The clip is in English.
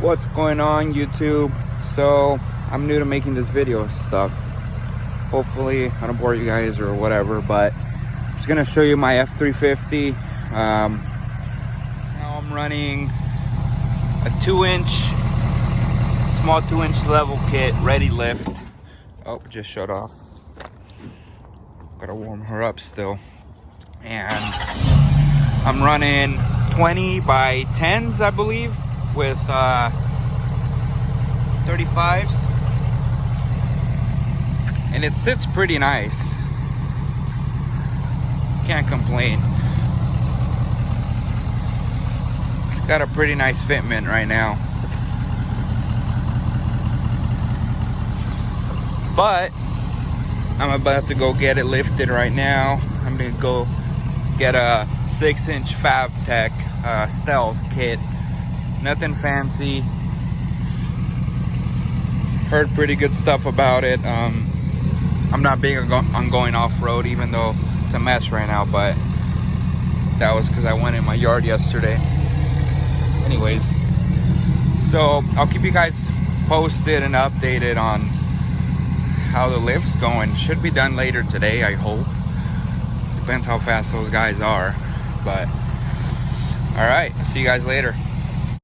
What's going on, YouTube? So I'm new to making this video stuff. Hopefully I don't bore you guys or whatever, but I'm just gonna show you my F350. Now I'm running a 2-inch, small 2-inch level kit, ready lift. Oh, just shut off. Gotta warm her up still. And I'm running 20 by 10s, I believe, with 35s, and it sits pretty nice. Can't complain. It's got a pretty nice fitment right now, but I'm about to go get it lifted right now. I'm gonna go get a 6-inch Fab Tech stealth kit. Nothing fancy. Heard pretty good stuff about it. I'm not big on going off-road, even though it's a mess right now, but that was because I went in my yard yesterday. Anyways, so I'll keep you guys posted and updated on how the lift's going. Should be done later today, I hope. Depends how fast those guys are, but all right, see you guys later.